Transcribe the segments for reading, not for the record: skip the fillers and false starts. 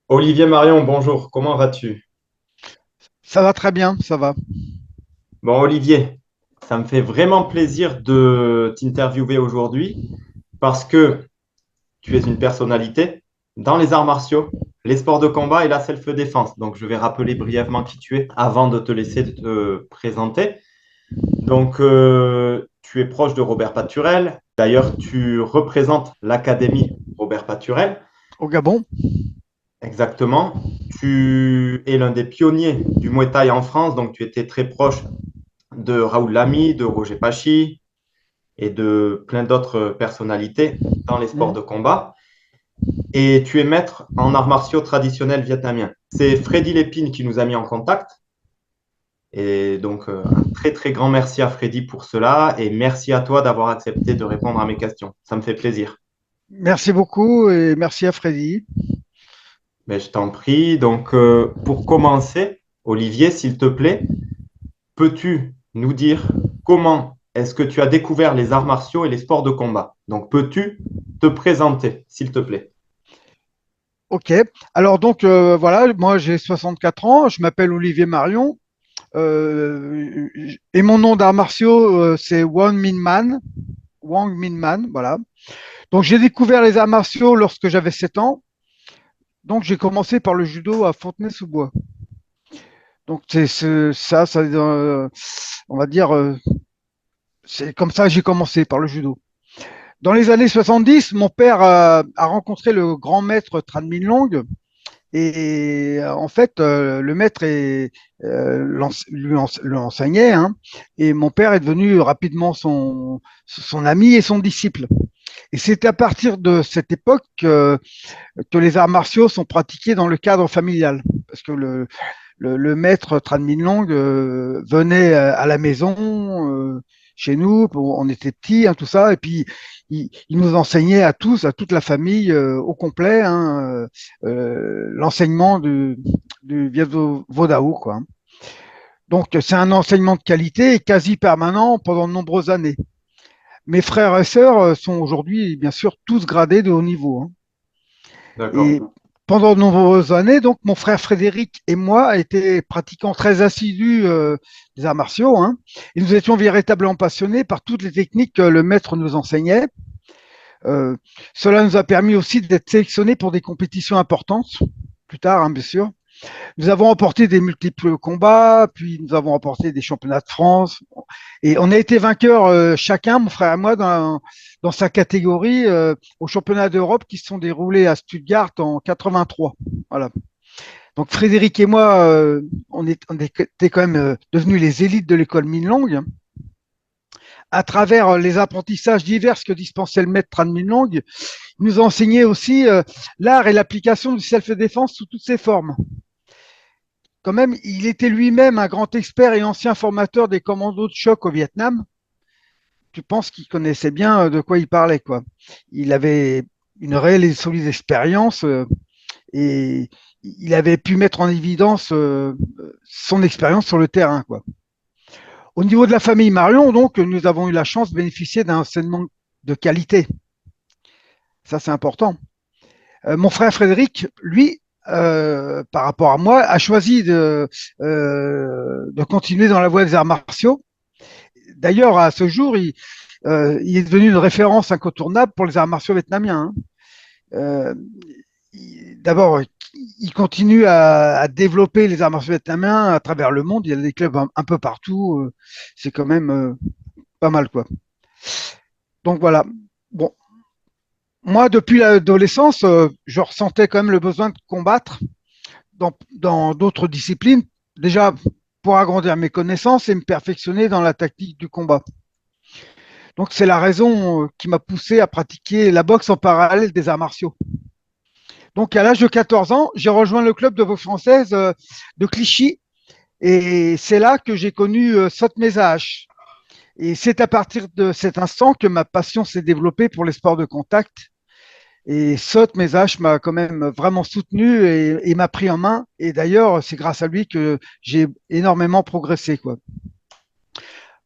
Olivier Marion, bonjour, comment vas-tu? Ça va très bien, ça va. Bon, Olivier, ça me fait vraiment plaisir de t'interviewer aujourd'hui parce que tu es une personnalité dans les arts martiaux, les sports de combat et la self-défense. Donc, je vais rappeler brièvement qui tu es avant de te laisser te présenter. Donc, tu es proche de Robert Paturel. D'ailleurs, tu représentes l'Académie Robert Paturel. Au Gabon? Exactement. Tu es l'un des pionniers du Muay Thai en France, donc tu étais très proche de Raoul Lamy, de Roger Pachi et de plein d'autres personnalités dans les sports Mhm. de combat. Et tu es maître en arts martiaux traditionnels vietnamiens. C'est Freddy Lépine qui nous a mis en contact. Et donc, un très, très grand merci à Freddy pour cela. Et merci à toi d'avoir accepté de répondre à mes questions. Ça me fait plaisir. Merci beaucoup et merci à Freddy. Mais je t'en prie. Donc, pour commencer, Olivier, s'il te plaît, peux-tu nous dire comment est-ce que tu as découvert les arts martiaux et les sports de combat? Donc, peux-tu te présenter, s'il te plaît? Ok. Alors donc voilà, moi j'ai 64 ans, je m'appelle Olivier Marion et mon nom d'arts martiaux c'est Wang Minman. Wang Minman, voilà. Donc j'ai découvert les arts martiaux lorsque j'avais 7 ans. Donc j'ai commencé par le judo à Fontenay-sous-Bois. Donc on va dire, c'est comme ça que j'ai commencé par le judo. Dans les années 70, mon père a rencontré le grand maître Tran Minh Long et en fait, le maître lui enseignait, hein, et mon père est devenu rapidement son ami et son disciple. Et c'est à partir de cette époque que les arts martiaux sont pratiqués dans le cadre familial, parce que le maître Tran Minh Long venait à la maison chez nous, on était petits, hein, tout ça, et puis il nous enseignait à tous, à toute la famille au complet, hein, l'enseignement du Viet Vo Dao, quoi. Donc c'est un enseignement de qualité et quasi permanent pendant de nombreuses années. Mes frères et sœurs sont aujourd'hui bien sûr tous gradés de haut niveau, hein. D'accord. Et pendant de nombreuses années, donc mon frère Frédéric et moi étaient pratiquants très assidus des arts martiaux, hein, et nous étions véritablement passionnés par toutes les techniques que le maître nous enseignait. Euh, Cela nous a permis aussi d'être sélectionnés pour des compétitions importantes, plus tard, hein, bien sûr. Nous avons remporté des multiples combats, puis nous avons remporté des championnats de France. Et on a été vainqueurs chacun, mon frère et moi, dans sa catégorie aux championnats d'Europe qui se sont déroulés à Stuttgart en 83. Voilà. Donc Frédéric et moi, on était quand même devenus les élites de l'école Minlong à travers les apprentissages divers que dispensait le maître Tran Minlong. Il nous enseignait aussi l'art et l'application du self-défense sous toutes ses formes. Quand même, il était lui-même un grand expert et ancien formateur des commandos de choc au Vietnam. Tu penses qu'il connaissait bien de quoi il parlait, quoi. Il avait une réelle et solide expérience et il avait pu mettre en évidence son expérience sur le terrain, quoi. Au niveau de la famille Marion, donc, nous avons eu la chance de bénéficier d'un enseignement de qualité. Ça, c'est important. Mon frère Frédéric, lui, par rapport à moi, a choisi de continuer dans la voie des arts martiaux. D'ailleurs, à ce jour, il est devenu une référence incontournable pour les arts martiaux vietnamiens, hein. Euh, D'abord, il continue à développer les arts martiaux vietnamiens à travers le monde. Il y a des clubs un peu partout. C'est quand même pas mal, quoi. Donc voilà. Bon, moi, depuis l'adolescence, je ressentais quand même le besoin de combattre dans d'autres disciplines. Déjà, pour agrandir mes connaissances et me perfectionner dans la tactique du combat. Donc, c'est la raison qui m'a poussé à pratiquer la boxe en parallèle des arts martiaux. Donc, à l'âge de 14 ans, j'ai rejoint le club de boxe française de Clichy et c'est là que j'ai connu Sot Mesa. Et c'est à partir de cet instant que ma passion s'est développée pour les sports de contact. Et Sot Mesa m'a quand même vraiment soutenu et m'a pris en main. Et d'ailleurs, c'est grâce à lui que j'ai énormément progressé, quoi.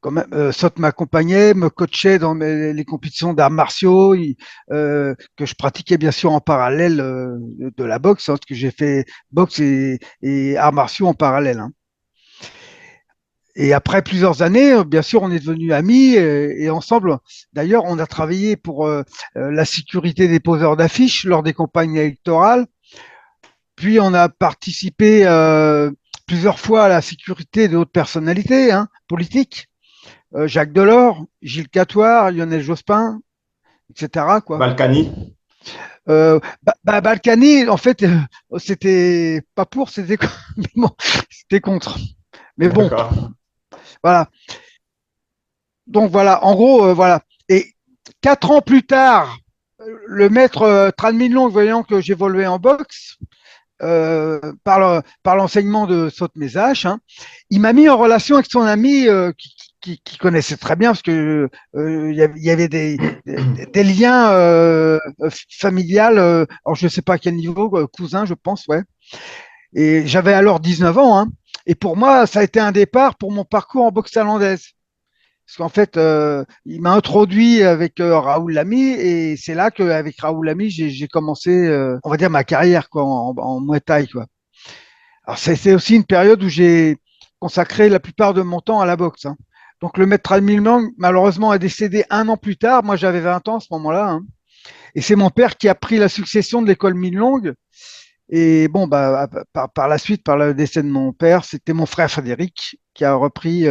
quand même, Sot m'accompagnait, me coachait dans les compétitions d'arts martiaux, que je pratiquais bien sûr en parallèle de la boxe, hein, parce que j'ai fait boxe et arts martiaux en parallèle. Hein. Et après plusieurs années, bien sûr, on est devenus amis et ensemble, d'ailleurs, on a travaillé pour la sécurité des poseurs d'affiches lors des campagnes électorales. Puis on a participé plusieurs fois à la sécurité d'autres personnalités hein, politiques. Jacques Delors, Gilles Catoire, Lionel Jospin, etc. Quoi. Balkany, Balkany, en fait, c'était pas pour, c'était bon, c'était contre. Mais bon, d'accord. voilà. Donc voilà, en gros, voilà. Et 4 ans plus tard, le maître Tran Long, voyant que j'évoluais en boxe, par l'enseignement de Saute Mes H, hein, il m'a mis en relation avec son ami qui connaissait très bien parce que il y avait des liens familiales. Alors je ne sais pas à quel niveau, cousin, je pense, ouais. Et j'avais alors 19 ans, hein. Et pour moi, ça a été un départ pour mon parcours en boxe thaïlandaise. Parce qu'en fait, il m'a introduit avec Raoul Lamy et c'est là qu'avec Raoul Lamy, j'ai commencé, on va dire, ma carrière quoi, en Muay Thai. Quoi. Alors, c'est aussi une période où j'ai consacré la plupart de mon temps à la boxe. Hein. Donc, le maître Al Milmang, malheureusement, est décédé un an plus tard. Moi, j'avais 20 ans à ce moment-là. Hein. Et c'est mon père qui a pris la succession de l'école Minlong. Et bon, bah, par la suite, par le décès de mon père, c'était mon frère Frédéric qui a repris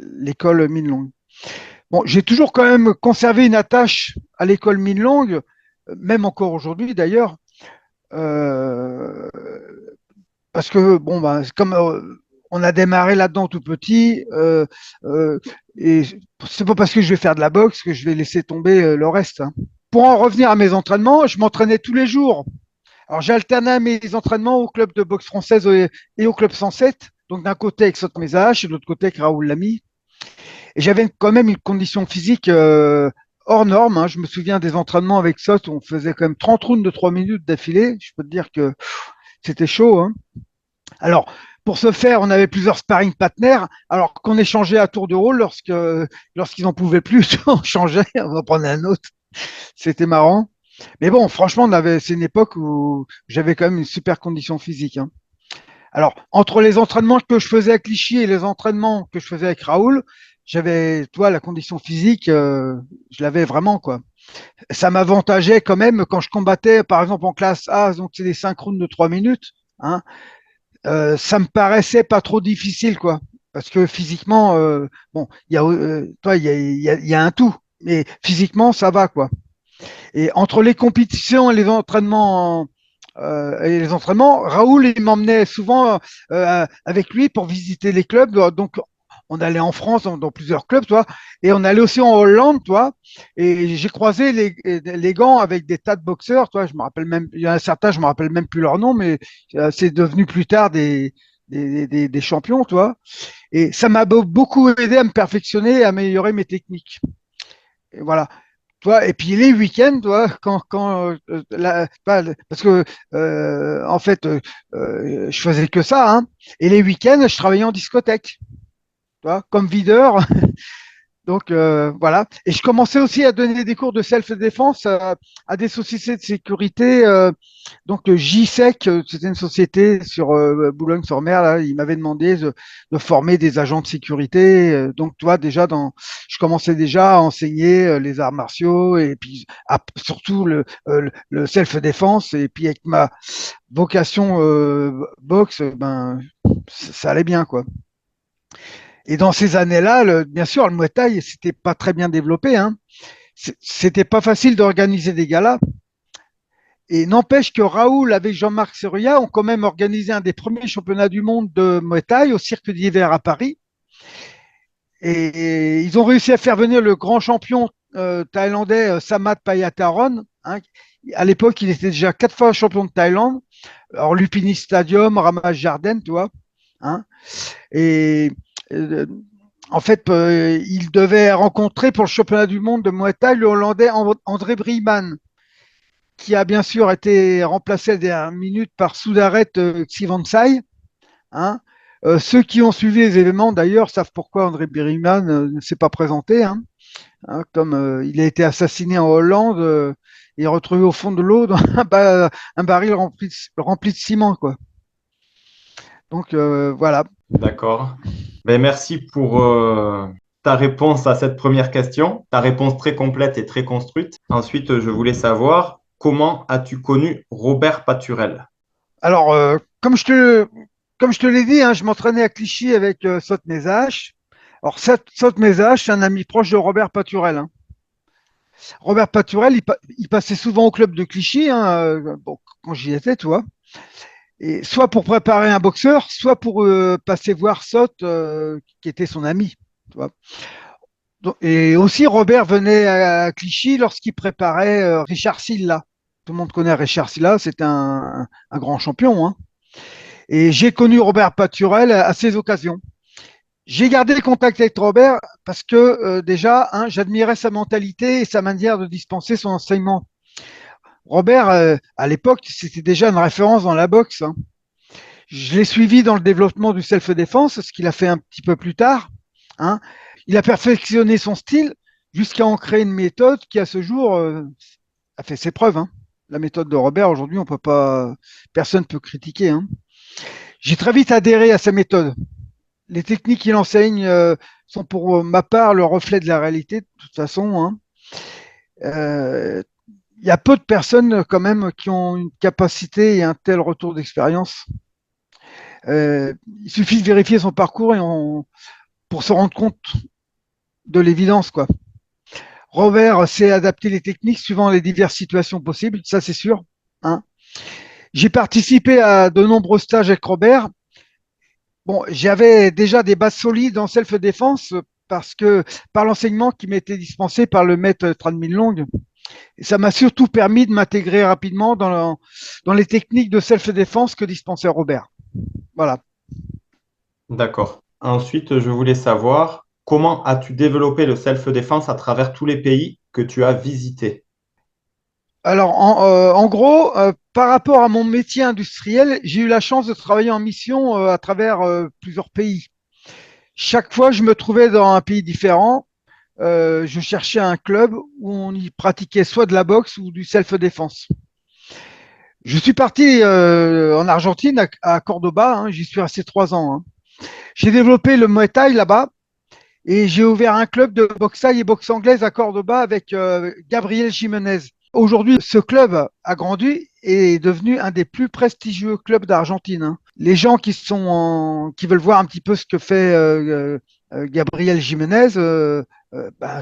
l'école Minlong. Bon, j'ai toujours quand même conservé une attache à l'école Minlong, même encore aujourd'hui d'ailleurs, euh, parce que bon, bah, comme on a démarré là-dedans tout petit, et c'est pas parce que je vais faire de la boxe que je vais laisser tomber le reste. Hein. Pour en revenir à mes entraînements, je m'entraînais tous les jours. Alors j'alternais mes entraînements au club de boxe française et au club 107. Donc d'un côté avec Sot Mesa et de l'autre côté avec Raoul Lamy. Et j'avais quand même une condition physique hors norme. Hein. Je me souviens des entraînements avec Sot où on faisait quand même 30 rounds de 3 minutes d'affilée. Je peux te dire que c'était chaud. Hein. Alors, pour ce faire, on avait plusieurs sparring partners, alors qu'on échangeait à tour de rôle lorsqu'ils n'en pouvaient plus, on changeait, on en prenait un autre. C'était marrant. Mais bon, franchement, c'est une époque où j'avais quand même une super condition physique. Hein. Alors, entre les entraînements que je faisais à Clichy et les entraînements que je faisais avec Raoul, j'avais, toi, la condition physique, je l'avais vraiment, quoi. Ça m'avantageait quand même quand je combattais, par exemple, en classe A, donc c'est des synchrones de 3 minutes, hein, ça me paraissait pas trop difficile, quoi. Parce que physiquement, bon, toi, il y a un tout, mais physiquement, ça va, quoi. Et entre les compétitions et les entraînements, Raoul, il m'emmenait souvent avec lui pour visiter les clubs. Donc, on allait en France dans plusieurs clubs, toi, et on allait aussi en Hollande, toi. Et j'ai croisé les gants avec des tas de boxeurs, toi. Je me rappelle même, il y en a certains, je me rappelle même plus leur nom, mais c'est devenu plus tard des champions, toi. Et ça m'a beaucoup aidé à me perfectionner et à améliorer mes techniques. Et voilà. Toi, et puis les week-ends, toi, parce que en fait, je faisais que ça, hein, et les week-ends, je travaillais en discothèque, toi, comme videur. Donc voilà. Et je commençais aussi à donner des cours de self-défense à des sociétés de sécurité. Donc JSEC, c'était une société sur Boulogne-sur-Mer. Là, il m'avait demandé de former des agents de sécurité. Donc toi déjà je commençais déjà à enseigner les arts martiaux et puis surtout le self-défense. Et puis avec ma vocation boxe, ben ça allait bien quoi. Et dans ces années-là, bien sûr, le Muay Thai, c'était pas très bien développé. Hein. C'était pas facile d'organiser des galas. Et n'empêche que Raoul, avec Jean-Marc Serruya, ont quand même organisé un des premiers championnats du monde de Muay Thai au Cirque d'hiver à Paris. Et ils ont réussi à faire venir le grand champion thaïlandais Samat Payataron. Hein. À l'époque, il était déjà 4 fois champion de Thaïlande. Alors, Lupini Stadium, Ramage Jardin, tu vois. Hein. Et euh, en fait, il devait rencontrer pour le championnat du monde de Muay Thai le Hollandais André Brieman, qui a bien sûr été remplacé à la dernière minute par Soudaret Xivansai. Hein. Ceux qui ont suivi les événements, d'ailleurs, savent pourquoi André Birima ne s'est pas présenté, hein. Comme il a été assassiné en Hollande et retrouvé au fond de l'eau dans un baril rempli de ciment, quoi. Donc voilà. D'accord. Ben, merci pour ta réponse à cette première question, ta réponse très complète et très construite. Ensuite, je voulais savoir comment as-tu connu Robert Paturel? Alors, comme je te l'ai dit, hein, je m'entraînais à Clichy avec Sotnezache. Alors, Sotnezache, c'est un ami proche de Robert Paturel, hein. Robert Paturel, il passait souvent au club de Clichy, hein, bon, quand j'y étais, tu vois. Et soit pour préparer un boxeur, soit pour passer voir Sot, qui était son ami, tu vois. Et aussi, Robert venait à Clichy lorsqu'il préparait Richard Silla. Tout le monde connaît Richard Silla, c'est un grand champion, hein. Et j'ai connu Robert Paturel à ces occasions. J'ai gardé le contact avec Robert parce que déjà, hein, j'admirais sa mentalité et sa manière de dispenser son enseignement. Robert, à l'époque, c'était déjà une référence dans la boxe, hein. Je l'ai suivi dans le développement du self-défense, ce qu'il a fait un petit peu plus tard, hein. Il a perfectionné son style jusqu'à en créer une méthode qui, à ce jour, a fait ses preuves, hein. La méthode de Robert, aujourd'hui, on peut pas, personne ne peut critiquer, hein. J'ai très vite adhéré à sa méthode. Les techniques qu'il enseigne sont pour ma part le reflet de la réalité, de toute façon, hein. Euh, Il y a peu de personnes quand même qui ont une capacité et un tel retour d'expérience. Il suffit de vérifier son parcours pour se rendre compte de l'évidence, quoi. Robert sait adapter les techniques suivant les diverses situations possibles, ça c'est sûr, hein. J'ai participé à de nombreux stages avec Robert. Bon, j'avais déjà des bases solides en self-défense parce que par l'enseignement qui m'était dispensé par le maître Tran Minh Long, et ça m'a surtout permis de m'intégrer rapidement dans les techniques de self-défense que dispensait Robert. Voilà. D'accord. Ensuite, je voulais savoir comment as-tu développé le self-défense à travers tous les pays que tu as visités? Alors, en gros, par rapport à mon métier industriel, j'ai eu la chance de travailler en mission à travers plusieurs pays. Chaque fois, je me trouvais dans un pays différent. Je cherchais un club où on y pratiquait soit de la boxe ou du self-défense. Je suis parti en Argentine, à Cordoba, hein, j'y suis resté 3 ans, hein. J'ai développé le Muay Thai là-bas et j'ai ouvert un club de boxe thaï et boxe anglaise à Cordoba avec Gabriel Jiménez. Aujourd'hui, ce club a grandi et est devenu un des plus prestigieux clubs d'Argentine, hein. Les gens qui veulent voir un petit peu ce que fait Gabriel Jiménez, bah,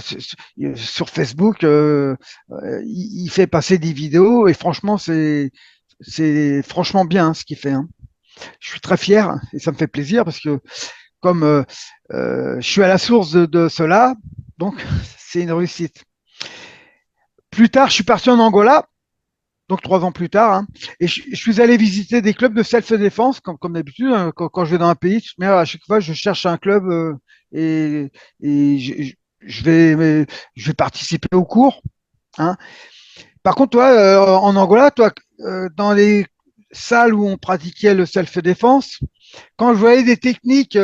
sur Facebook, il fait passer des vidéos et franchement, c'est franchement bien, hein, ce qu'il fait, hein. Je suis très fier et ça me fait plaisir parce que comme je suis à la source de cela, donc c'est une réussite. Plus tard, je suis parti en Angola, donc 3 ans plus tard, hein, et je suis allé visiter des clubs de self-défense, comme d'habitude, hein, quand je vais dans un pays, mais à chaque fois, je cherche un club et, et je vais participer au cours, hein. Par contre, toi, en Angola, toi, dans les salles où on pratiquait le self-défense, quand je voyais des techniques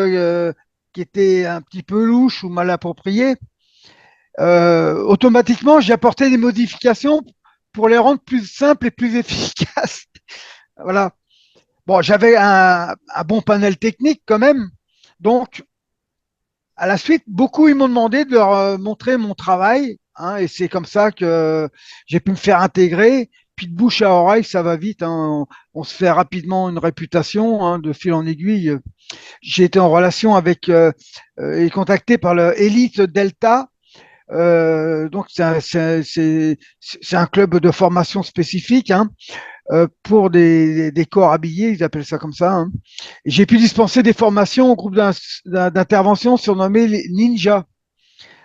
qui étaient un petit peu louches ou mal appropriées, automatiquement, j'ai apporté des modifications pour les rendre plus simples et plus efficaces. Voilà. Bon, j'avais un bon panel technique quand même. Donc, à la suite, beaucoup ils m'ont demandé de leur montrer mon travail, hein, et c'est comme ça que j'ai pu me faire intégrer. Puis de bouche à oreille, ça va vite, hein. On se fait rapidement une réputation, hein, de fil en aiguille. J'ai été en relation avec et contacté par le Elite Delta. Donc c'est un club de formation spécifique, hein, pour des corps habillés, ils appellent ça comme ça, hein. Et j'ai pu dispenser des formations au groupe d'intervention surnommé les ninjas.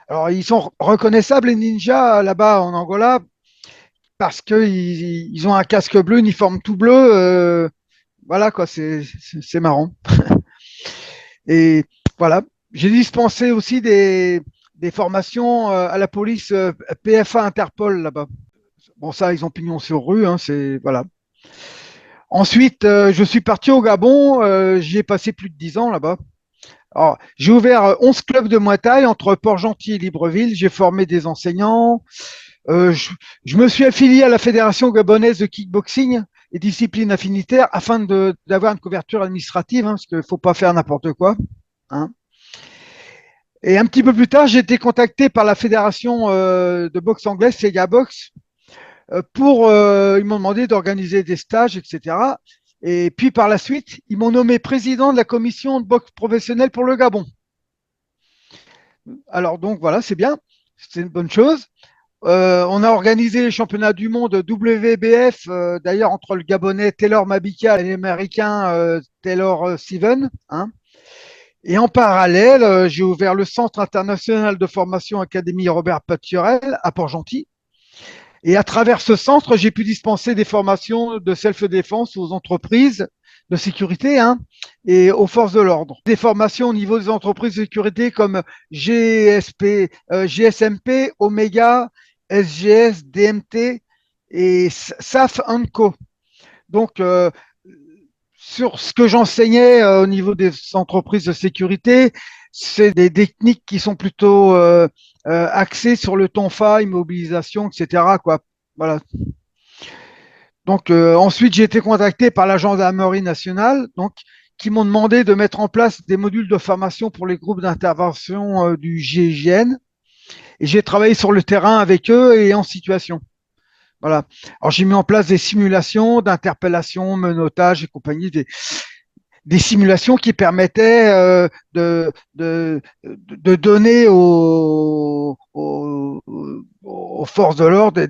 Alors ils sont reconnaissables les ninjas là-bas en Angola parce qu'ils ont un casque bleu, uniforme tout bleu. Voilà quoi, c'est marrant. Et voilà, j'ai dispensé aussi des formations à la police PFA Interpol là-bas. Bon, ça, ils ont pignon sur rue, hein, c'est voilà. Ensuite, je suis parti au Gabon. J'y ai passé plus de 10 ans là-bas. Alors, j'ai ouvert 11 clubs de Muay Thai entre Port-Gentil et Libreville. J'ai formé des enseignants. Euh, je, je me suis affilié à la Fédération gabonaise de kickboxing et discipline affinitaire afin d'avoir une couverture administrative, hein, parce qu'il ne faut pas faire n'importe quoi. Hein. Et un petit peu plus tard, j'ai été contacté par la fédération de boxe anglaise, Sega Box, ils m'ont demandé d'organiser des stages, etc. Et puis par la suite, ils m'ont nommé président de la commission de boxe professionnelle pour le Gabon. Alors donc voilà, c'est bien, c'est une bonne chose. On a organisé les championnats du monde WBF, d'ailleurs entre le Gabonais Taylor Mabika et l'Américain Taylor Steven. Hein. Et en parallèle, j'ai ouvert le Centre international de formation Académie Robert Paturel à Port-Gentil. Et à travers ce centre, j'ai pu dispenser des formations de self-défense aux entreprises de sécurité, hein, et aux forces de l'ordre. Des formations au niveau des entreprises de sécurité comme GSP, GSMP, Omega, SGS, DMT et SAF Co. Donc, sur ce que j'enseignais au niveau des entreprises de sécurité, c'est des techniques qui sont plutôt axées sur le tonfa, immobilisation, etc. Quoi. Voilà. Donc ensuite, j'ai été contacté par la gendarmerie nationale, donc qui m'ont demandé de mettre en place des modules de formation pour les groupes d'intervention du GIGN. Et j'ai travaillé sur le terrain avec eux et en situation. Voilà. Alors j'ai mis en place des simulations d'interpellation, menottage et compagnie, des simulations qui permettaient de donner aux forces de l'ordre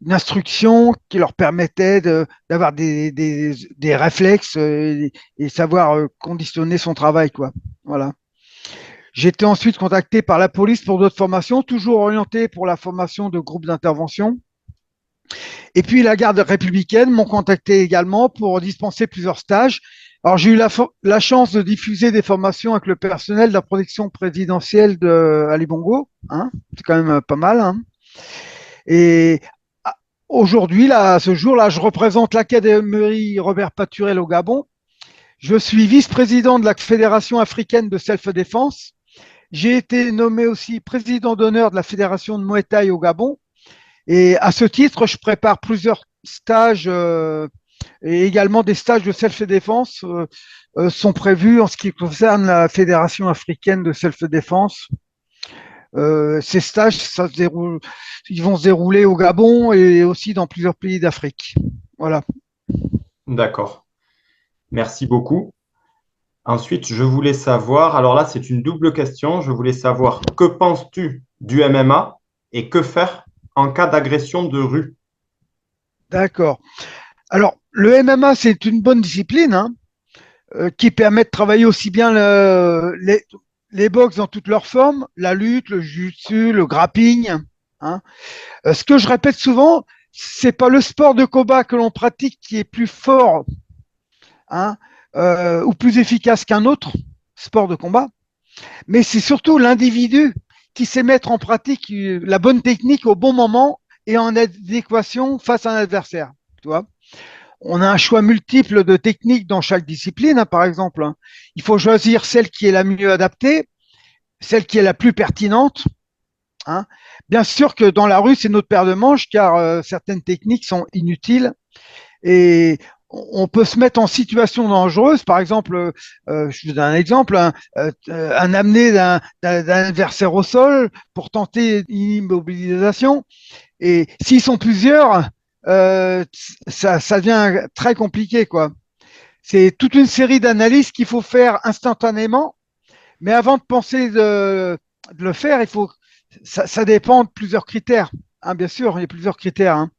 une instruction qui leur permettait d'avoir des réflexes et savoir conditionner son travail, quoi. Voilà. J'ai été ensuite contacté par la police pour d'autres formations, toujours orientées pour la formation de groupes d'intervention. Et puis la garde républicaine m'ont contacté également pour dispenser plusieurs stages. Alors j'ai eu la chance de diffuser des formations avec le personnel de la protection présidentielle de Ali Bongo. Hein, c'est quand même pas mal. Hein. Et aujourd'hui, là, à ce jour-là, je représente l'Académie Robert Paturel au Gabon. Je suis vice-président de la Fédération africaine de self-défense. J'ai été nommé aussi président d'honneur de la Fédération de Muay Thai au Gabon. Et à ce titre, je prépare plusieurs stages et également des stages de self-défense sont prévus en ce qui concerne la Fédération africaine de self-défense. Ces stages, ils vont se dérouler au Gabon et aussi dans plusieurs pays d'Afrique. Voilà. D'accord. Merci beaucoup. Ensuite, je voulais savoir, alors là, c'est une double question. Je voulais savoir que penses-tu du MMA et que faire en cas d'agression de rue? D'accord. Alors, le MMA, c'est une bonne discipline, hein, qui permet de travailler aussi bien les box dans toutes leurs formes, la lutte, le jiu-jitsu, le grappling. Hein. Ce que je répète souvent, c'est pas le sport de combat que l'on pratique qui est plus fort, hein, ou plus efficace qu'un autre sport de combat, mais c'est surtout l'individu qui sait mettre en pratique la bonne technique au bon moment et en adéquation face à un adversaire. Tu vois, on a un choix multiple de techniques dans chaque discipline, hein, par exemple. Hein. Il faut choisir celle qui est la mieux adaptée, celle qui est la plus pertinente. Hein. Bien sûr que dans la rue, c'est notre paire de manches, car certaines techniques sont inutiles et on peut se mettre en situation dangereuse. Par exemple, je vous donne un exemple, un amené d'un adversaire au sol pour tenter une immobilisation. Et s'ils sont plusieurs, ça devient très compliqué, quoi. C'est toute une série d'analyses qu'il faut faire instantanément, mais avant de penser de le faire, ça dépend de plusieurs critères. Hein, bien sûr, il y a plusieurs critères. Hein.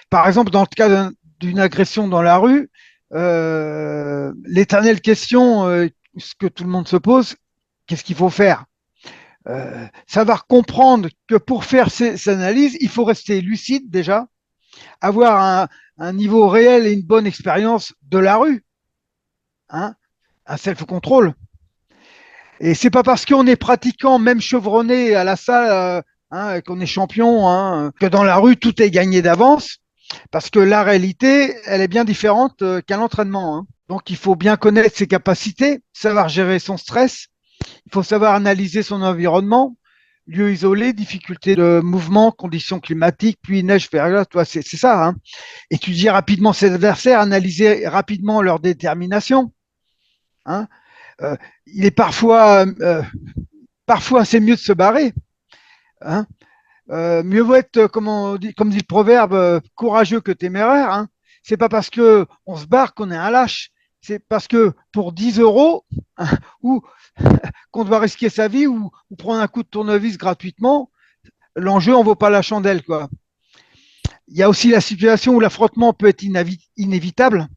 Par exemple, dans le cas d'une agression dans la rue, l'éternelle question, ce que tout le monde se pose, qu'est-ce qu'il faut faire? Savoir comprendre que pour faire ces analyses, il faut rester lucide déjà, avoir un niveau réel et une bonne expérience de la rue, hein, un self-control. Et c'est pas parce qu'on est pratiquant, même chevronné à la salle, hein, qu'on est champion, hein, que dans la rue tout est gagné d'avance. Parce que la réalité, elle est bien différente qu'un entraînement, hein. Donc, il faut bien connaître ses capacités, savoir gérer son stress, il faut savoir analyser son environnement, lieu isolé, difficulté de mouvement, conditions climatiques, pluie, neige, verglas, toi, c'est ça, hein. Étudier rapidement ses adversaires, analyser rapidement leur détermination, hein. Euh, il est parfois c'est mieux de se barrer, hein. Mieux vaut être, comme dit le proverbe, courageux que téméraire, hein. C'est pas parce que on se barre qu'on est un lâche. C'est parce que pour 10 euros, hein, ou qu'on doit risquer sa vie ou prendre un coup de tournevis gratuitement, l'enjeu en vaut pas la chandelle, quoi. Il y a aussi la situation où l'affrontement peut être inévitable,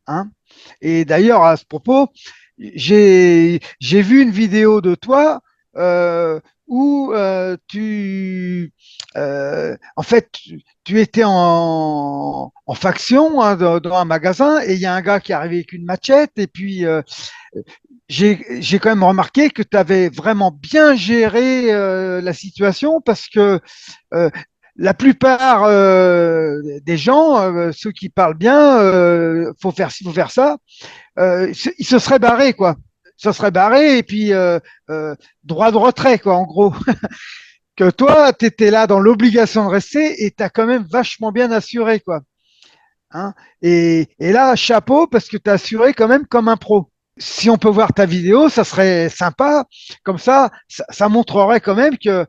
hein. Et d'ailleurs, à ce propos, j'ai vu une vidéo de toi où en fait, tu étais en faction, hein, dans un magasin et il y a un gars qui est arrivé avec une machette et puis j'ai quand même remarqué que tu avais vraiment bien géré la situation parce que euh, la plupart des gens, ceux qui parlent bien, faut faire ci, faut faire ça, il se serait barré, quoi. Se serait barré et puis droit de retrait, quoi, en gros. Que toi, tu étais là dans l'obligation de rester et tu as quand même vachement bien assuré, quoi. Hein. Et là, chapeau, parce que tu as assuré quand même comme un pro. Si on peut voir ta vidéo, ça serait sympa. Comme ça montrerait quand même que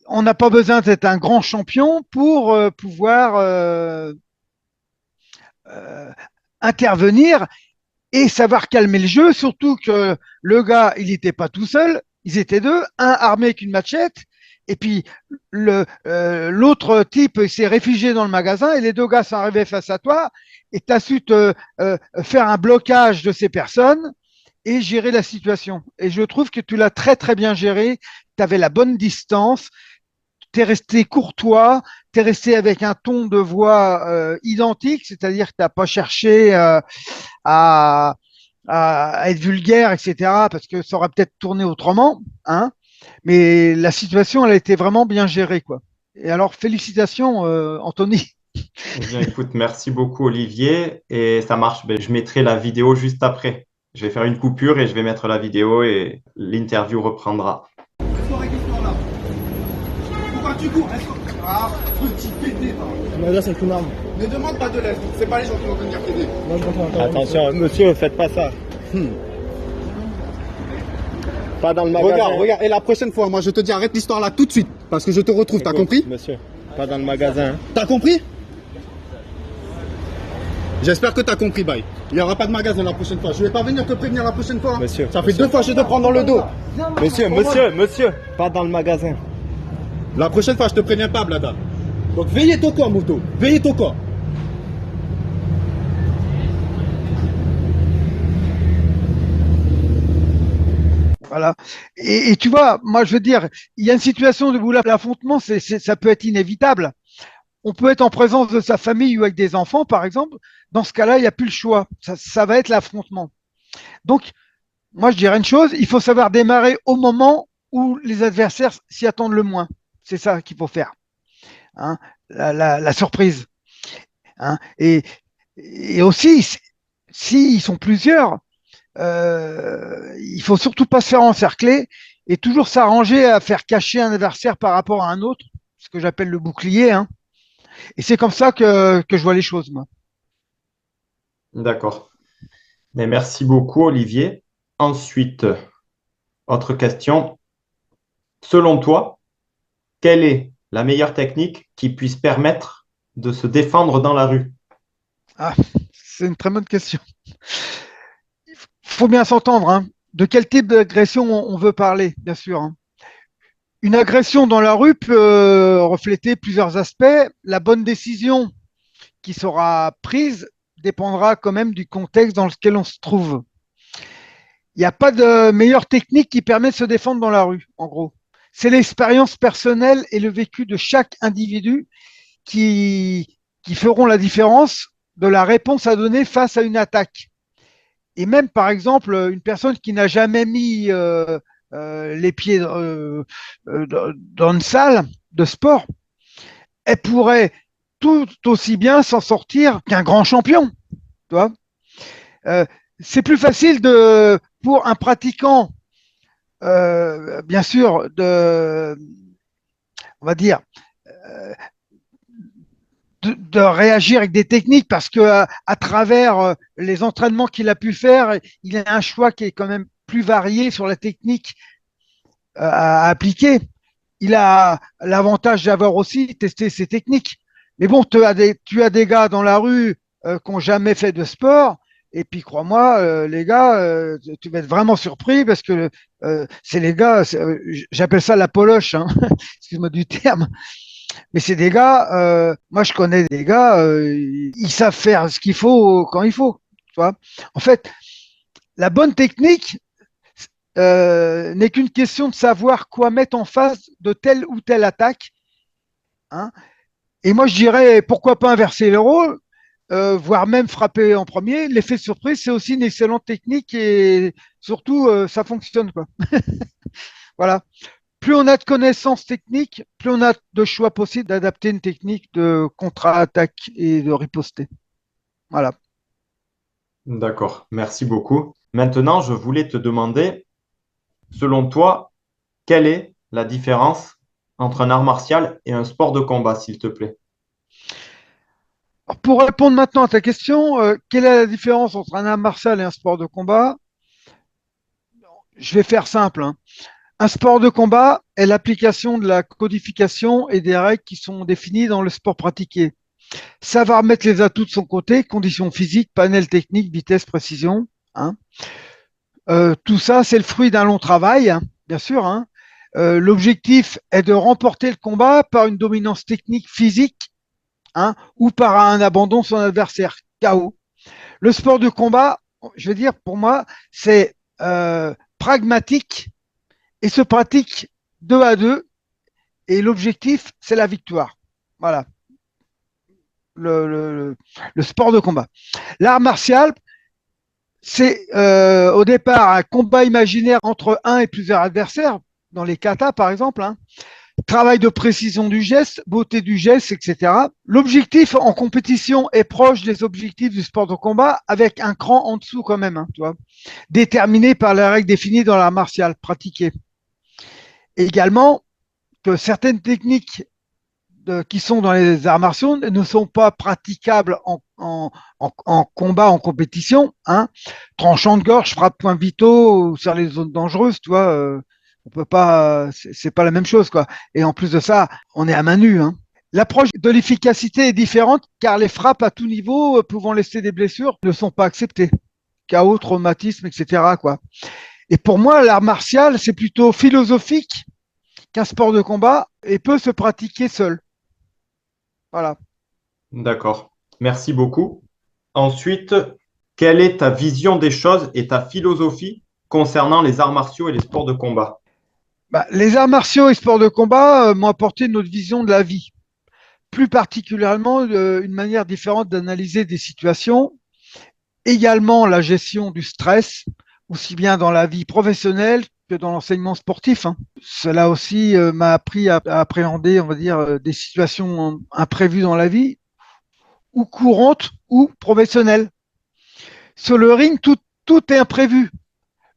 on n'a pas besoin d'être un grand champion pour pouvoir euh, intervenir et savoir calmer le jeu, surtout que le gars, il n'était pas tout seul, ils étaient deux, un armé avec une machette, et puis l'autre type s'est réfugié dans le magasin, et les deux gars sont arrivés face à toi, et tu as su faire un blocage de ces personnes et gérer la situation. Et je trouve que tu l'as très très bien géré, tu avais la bonne distance, tu es resté courtois, tu es resté avec un ton de voix identique, c'est-à-dire que tu n'as pas cherché à, à être vulgaire, etc., parce que ça aurait peut-être tourné autrement, hein. Mais la situation, elle a été vraiment bien gérée, quoi. Et alors, félicitations, Anthony. Eh bien, écoute, merci beaucoup, Olivier. Et ça marche. Ben, je mettrai la vidéo juste après. Je vais faire une coupure et je vais mettre la vidéo et l'interview reprendra. Reste-toi avec l'histoire là. Pourquoi tu cours? Reste-toi. Ah, petit pété, va. Mais là, c'est une arme. Ne demande pas de l'aide. C'est pas les gens qui vont venir t'aider. Moi, je rentre encore. Attention, monsieur, faites pas ça. Pas dans le magasin. Regarde, regarde. Et la prochaine fois, moi, je te dis arrête l'histoire là tout de suite. Parce que je te retrouve. T'as Écoute, compris? monsieur, pas dans le magasin. T'as compris? J'espère que t'as compris, bye. Il n'y aura pas de magasin la prochaine fois. Je vais pas venir te prévenir la prochaine fois. Monsieur, Ça fait monsieur. 2 fois que je te prends dans le dos. Monsieur, pas dans le magasin. La prochaine fois, je te préviens pas, Blada. Donc veillez ton corps, moto. Veillez ton corps. Voilà. Et tu vois, moi, je veux dire, il y a une situation où l'affrontement, ça peut être inévitable. On peut être en présence de sa famille ou avec des enfants, par exemple. Dans ce cas-là, il n'y a plus le choix. Ça va être l'affrontement. Donc, moi, je dirais une chose, il faut savoir démarrer au moment où les adversaires s'y attendent le moins. C'est ça qu'il faut faire, hein, la surprise, hein. Et aussi, s'ils sont plusieurs, il faut surtout pas se faire encercler et toujours s'arranger à faire cacher un adversaire par rapport à un autre, ce que j'appelle le bouclier, hein. Et c'est comme ça que je vois les choses, moi. D'accord. Mais merci beaucoup, Olivier. Ensuite, autre question. Selon toi, quelle est la meilleure technique qui puisse permettre de se défendre dans la rue? Ah, c'est une très bonne question. Il faut bien s'entendre, hein. De quel type d'agression on veut parler, bien sûr, hein. Une agression dans la rue peut refléter plusieurs aspects. La bonne décision qui sera prise dépendra quand même du contexte dans lequel on se trouve. Il n'y a pas de meilleure technique qui permet de se défendre dans la rue, en gros. C'est l'expérience personnelle et le vécu de chaque individu qui feront la différence de la réponse à donner face à une attaque. Et même, par exemple, une personne qui n'a jamais mis les pieds dans une salle de sport, elle pourrait tout aussi bien s'en sortir qu'un grand champion. Tu vois. C'est plus facile pour un pratiquant, bien sûr, on va dire, de réagir avec des techniques parce que à travers les entraînements qu'il a pu faire, il a un choix qui est quand même plus varié sur la technique à appliquer. Il a l'avantage d'avoir aussi testé ses techniques. Mais bon, tu as des gars dans la rue qui n'ont jamais fait de sport. Et puis, crois-moi, les gars, tu vas être vraiment surpris parce que c'est les gars, j'appelle ça la poloche, hein, excuse-moi du terme, mais c'est des gars, moi je connais des gars, ils savent faire ce qu'il faut quand il faut. Tu vois. En fait, la bonne technique n'est qu'une question de savoir quoi mettre en face de telle ou telle attaque. Hein. Et moi je dirais, pourquoi pas inverser les rôles, voire même frapper en premier. L'effet de surprise, c'est aussi une excellente technique et surtout, ça fonctionne, quoi. Voilà. Plus on a de connaissances techniques, plus on a de choix possibles d'adapter une technique de contre-attaque et de riposter. Voilà. D'accord, merci beaucoup. Maintenant, je voulais te demander, selon toi, quelle est la différence entre un art martial et un sport de combat, s'il te plaît? Alors, pour répondre maintenant à ta question, quelle est la différence entre un art martial et un sport de combat? Je vais faire simple. Hein. Un sport de combat est l'application de la codification et des règles qui sont définies dans le sport pratiqué. Savoir mettre les atouts de son côté, conditions physiques, panel technique, vitesse, précision. Hein. Tout ça, c'est le fruit d'un long travail, hein, bien sûr. Hein. L'objectif est de remporter le combat par une dominance technique physique, hein, ou par un abandon de son adversaire, KO. Le sport de combat, je veux dire, pour moi, c'est pragmatique et se pratique 2 à 2 et l'objectif, c'est la victoire. Voilà, le sport de combat. L'art martial, c'est au départ un combat imaginaire entre un et plusieurs adversaires, dans les katas par exemple, hein. Travail de précision du geste, beauté du geste, etc. L'objectif en compétition est proche des objectifs du sport de combat, avec un cran en dessous quand même, hein, tu vois, déterminé par les règles définies dans l'art martial pratiqué. Également, que certaines techniques qui sont dans les arts martiaux ne sont pas praticables en combat, en compétition. Hein. Tranchant de gorge, frappe points vitaux sur les zones dangereuses, tu vois, on peut pas, c'est pas la même chose, quoi. Et en plus de ça, on est à main nue. Hein. L'approche de l'efficacité est différente car les frappes à tout niveau pouvant laisser des blessures ne sont pas acceptées. KO, traumatisme, etc. Quoi. Et pour moi, l'art martial, c'est plutôt philosophique qu'un sport de combat et peut se pratiquer seul. Voilà. D'accord, merci beaucoup. Ensuite, quelle est ta vision des choses et ta philosophie concernant les arts martiaux et les sports de combat? Bah, les arts martiaux et sports de combat m'ont apporté notre vision de la vie, plus particulièrement une manière différente d'analyser des situations, également la gestion du stress, aussi bien dans la vie professionnelle que dans l'enseignement sportif. Hein. Cela aussi m'a appris à appréhender, on va dire, des situations imprévues dans la vie, ou courantes ou professionnelles. Sur le ring, tout est imprévu.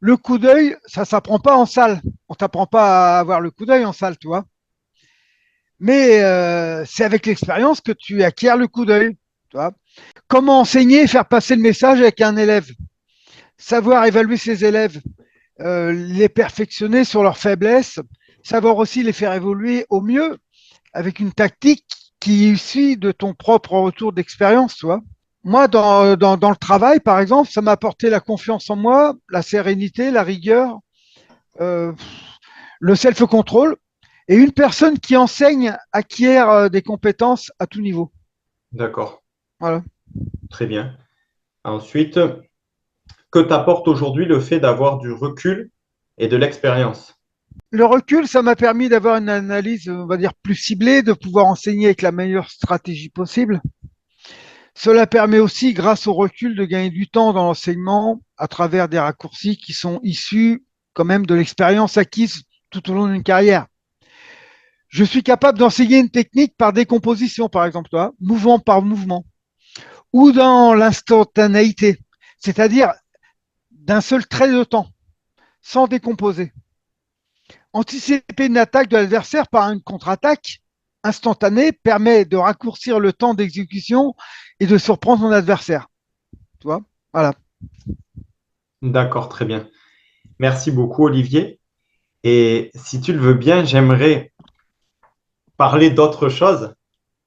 Le coup d'œil, ça ne s'apprend pas en salle. On ne t'apprend pas à avoir le coup d'œil en salle, tu vois. Mais c'est avec l'expérience que tu acquiers le coup d'œil. Tu vois. Comment enseigner et faire passer le message avec un élève? Savoir évaluer ses élèves, les perfectionner sur leurs faiblesses, savoir aussi les faire évoluer au mieux avec une tactique qui est issue de ton propre retour d'expérience, tu vois. Moi, dans le travail, par exemple, ça m'a apporté la confiance en moi, la sérénité, la rigueur, euh, le self-control. Et une personne qui enseigne acquiert des compétences à tout niveau. D'accord, Voilà. très bien. Ensuite, que t'apporte aujourd'hui le fait d'avoir du recul et de l'expérience? Le recul, ça m'a permis d'avoir une analyse, on va dire, plus ciblée, de pouvoir enseigner avec la meilleure stratégie possible. Cela permet aussi, grâce au recul, de gagner du temps dans l'enseignement à travers des raccourcis qui sont issus quand même de l'expérience acquise tout au long d'une carrière. je suis capable d'enseigner une technique par décomposition, par exemple, toi, mouvement par mouvement, ou dans l'instantanéité, c'est-à-dire d'un seul trait de temps, sans décomposer. Anticiper une attaque de l'adversaire par une contre-attaque instantanée permet de raccourcir le temps d'exécution et de surprendre son adversaire. Tu vois? Voilà. D'accord, très bien. Merci beaucoup, Olivier. Et si tu le veux bien, j'aimerais parler d'autre chose.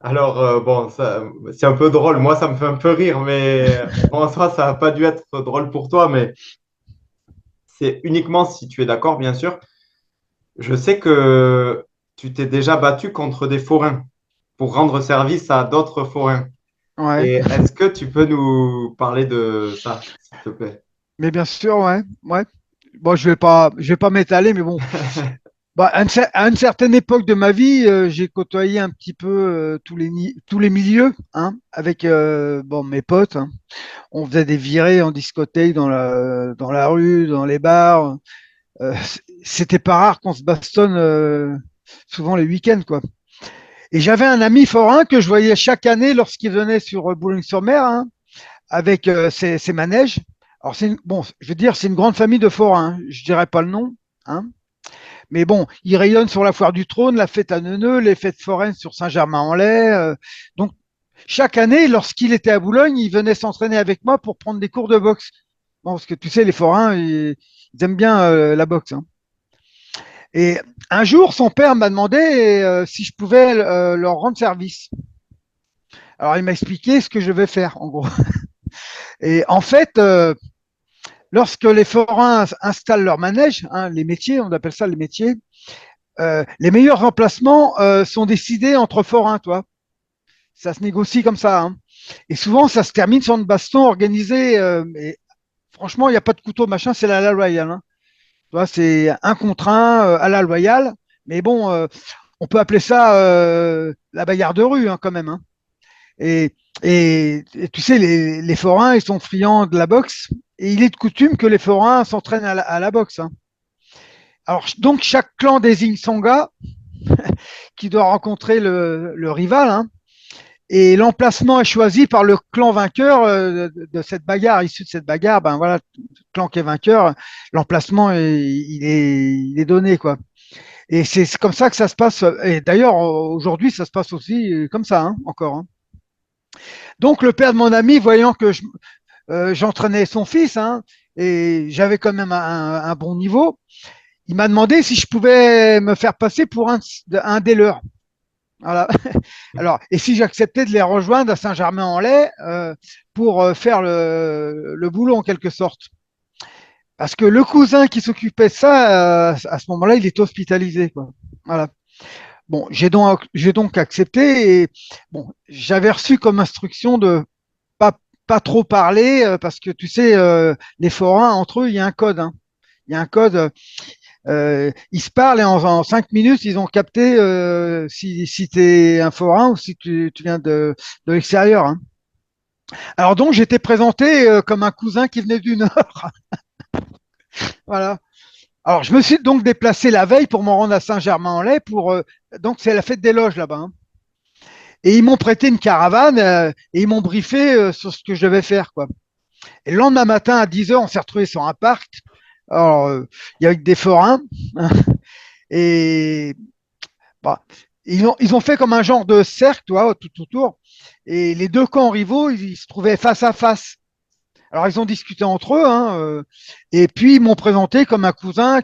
Alors, bon, c'est un peu drôle. Moi, ça me fait un peu rire, mais bon, en soi, ça n'a pas dû être drôle pour toi, mais c'est uniquement si tu es d'accord, bien sûr. Je sais que tu t'es déjà battu contre des forains pour rendre service à d'autres forains. Ouais. Et est-ce que tu peux nous parler de ça, s'il te plaît? Mais bien sûr, ouais. Ouais. Bon, je vais pas m'étaler, mais bon. Bah, à une certaine époque de ma vie, j'ai côtoyé un petit peu tous les milieux, hein, avec bon, mes potes, hein. On faisait des virées en discothèque dans la rue, dans les bars. C'était pas rare qu'on se bastonne souvent les week-ends, quoi. Et j'avais un ami forain que je voyais chaque année lorsqu'il venait sur Boulogne-sur-Mer, hein, avec ses manèges. Alors, bon, je veux dire, c'est une grande famille de forains, hein. Je dirais pas le nom, hein. Mais bon, il rayonne sur la foire du Trône, la fête à Neuneu, les fêtes foraines sur Saint-Germain-en-Laye. Donc, chaque année, lorsqu'il était à Boulogne, il venait s'entraîner avec moi pour prendre des cours de boxe. Bon, parce que tu sais, les forains, ils aiment bien la boxe, hein. Et un jour, son père m'a demandé si je pouvais leur rendre service. Alors, il m'a expliqué ce que je vais faire, en gros. Et en fait, lorsque les forains installent leur manège, hein, les métiers, on appelle ça les métiers, les meilleurs remplacements sont décidés entre forains, toi. Ça se négocie comme ça, hein. Et souvent, ça se termine sur une baston organisée. Et franchement, il n'y a pas de couteau, machin, c'est la loyale, hein. Tu vois, c'est un contre un à la loyale. Mais bon, on peut appeler ça la bagarre de rue, hein, quand même, hein. Et, et tu sais, les forains, ils sont friands de la boxe. Et il est de coutume que les forains s'entraînent à la boxe, hein. Alors, donc, chaque clan désigne son gars qui doit rencontrer le rival, hein. Et l'emplacement est choisi par le clan vainqueur de cette bagarre, issu de cette bagarre. Ben voilà, le clan qui est vainqueur, l'emplacement il est donné, quoi. Et c'est comme ça que ça se passe. Et d'ailleurs, aujourd'hui, ça se passe aussi comme ça, hein, encore, hein. Donc le père de mon ami, voyant que j'entraînais son fils, hein, et j'avais quand même un bon niveau, il m'a demandé si je pouvais me faire passer pour un des leurs. Voilà. Alors, et si j'acceptais de les rejoindre à Saint-Germain-en-Laye pour faire le boulot en quelque sorte. Parce que le cousin qui s'occupait de ça, à ce moment-là, il était hospitalisé, quoi. Voilà. Bon, j'ai donc accepté et bon, j'avais reçu comme instruction de pas trop parler parce que tu sais, les forains entre eux, il y a un code, hein. Il y a un code. Ils se parlent et en 5 minutes, ils ont capté si tu es un forain ou si tu viens de l'extérieur, hein. Alors donc, j'étais présenté comme un cousin qui venait du Nord. Voilà. Alors, je me suis donc déplacé la veille pour m'en rendre à Saint-Germain-en-Laye pour donc c'est la fête des loges là-bas, hein. Et ils m'ont prêté une caravane et ils m'ont briefé sur ce que je devais faire, quoi. Et le lendemain matin à 10 heures, on s'est retrouvé sur un parc. Alors, il y avait des forains, hein. Et bah, ils ont fait comme un genre de cercle, tu vois, tout autour. Et les deux camps rivaux, ils se trouvaient face à face. Alors, ils ont discuté entre eux, hein, et puis ils m'ont présenté comme un cousin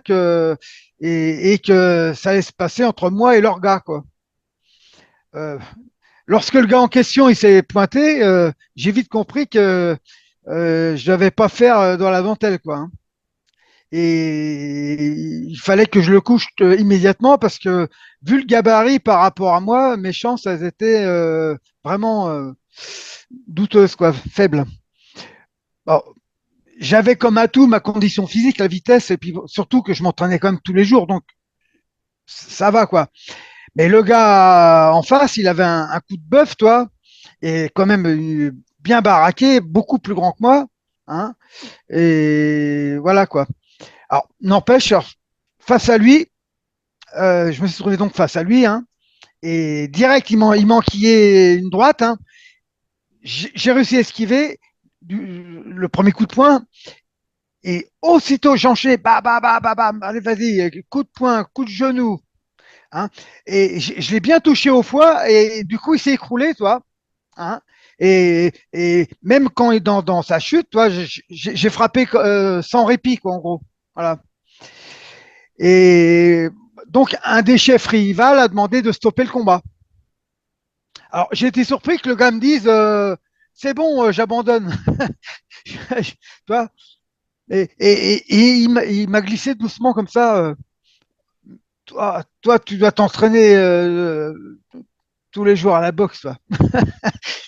et que ça allait se passer entre moi et leur gars, quoi. Euh, Lorsque le gars en question il s'est pointé, j'ai vite compris que je devais pas faire dans la dentelle, quoi, hein. Et il fallait que je le couche immédiatement parce que vu le gabarit par rapport à moi, mes chances elles étaient vraiment douteuses, quoi, faibles. Bon, j'avais comme atout ma condition physique, la vitesse, et puis surtout que je m'entraînais quand même tous les jours, donc ça va, quoi. Mais le gars en face, il avait un coup de bœuf, toi, et quand même bien baraqué, beaucoup plus grand que moi, hein, et voilà, quoi. Alors, n'empêche, face à lui, je me suis trouvé donc face à lui, hein, Et direct, il m'enquillait une droite. Hein. J'ai réussi à esquiver le premier coup de poing. Et aussitôt, j'enchaînais, allez, vas-y, coup de poing, coup de genou. Hein. Et je l'ai bien touché au foie. Et du coup, il s'est écroulé, toi. Hein. Et même quand il est dans sa chute, toi, j'ai frappé sans répit, quoi, en gros. Voilà. Et donc, un des chefs rivales a demandé de stopper le combat. Alors, j'ai été surpris que le gars me dise c'est bon, j'abandonne. Tu vois. Et il m'a glissé doucement comme ça. Toi, tu dois t'entraîner tous les jours à la boxe, toi.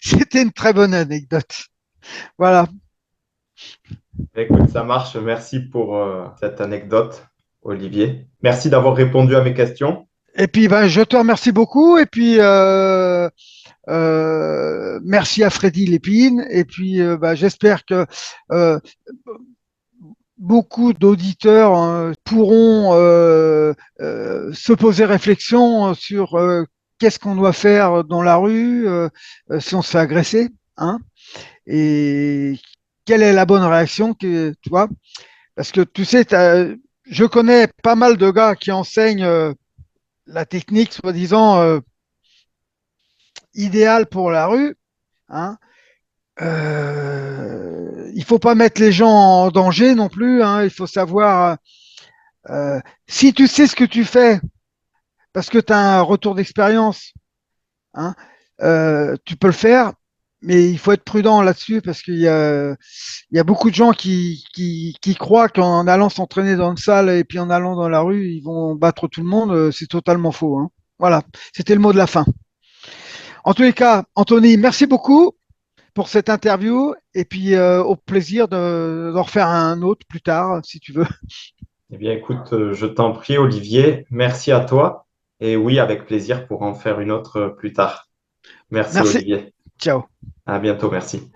C'était une très bonne anecdote. Voilà. Écoute, ça marche. Merci pour cette anecdote, Olivier. Merci d'avoir répondu à mes questions. Et puis, ben, je te remercie beaucoup. Et puis, merci à Freddy Lépine. Et puis, ben, j'espère que beaucoup d'auditeurs pourront se poser réflexion sur qu'est-ce qu'on doit faire dans la rue si on se fait agresser, hein, et quelle est la bonne réaction que tu vois, parce que tu sais, je connais pas mal de gars qui enseignent la technique soi-disant idéale pour la rue, hein. Il faut pas mettre les gens en danger non plus, hein. Il faut savoir si tu sais ce que tu fais parce que tu as un retour d'expérience, hein, tu peux le faire, mais il faut être prudent là-dessus parce il y a beaucoup de gens qui croient qu'en allant s'entraîner dans une salle et puis en allant dans la rue, ils vont battre tout le monde. C'est totalement faux. Hein. Voilà, c'était le mot de la fin. En tous les cas, Anthony, merci beaucoup pour cette interview et puis au plaisir d'en refaire un autre plus tard, si tu veux. Eh bien, écoute, je t'en prie, Olivier. Merci à toi. Et oui, avec plaisir pour en faire une autre plus tard. Merci, Merci. Olivier. Ciao. À bientôt. Merci.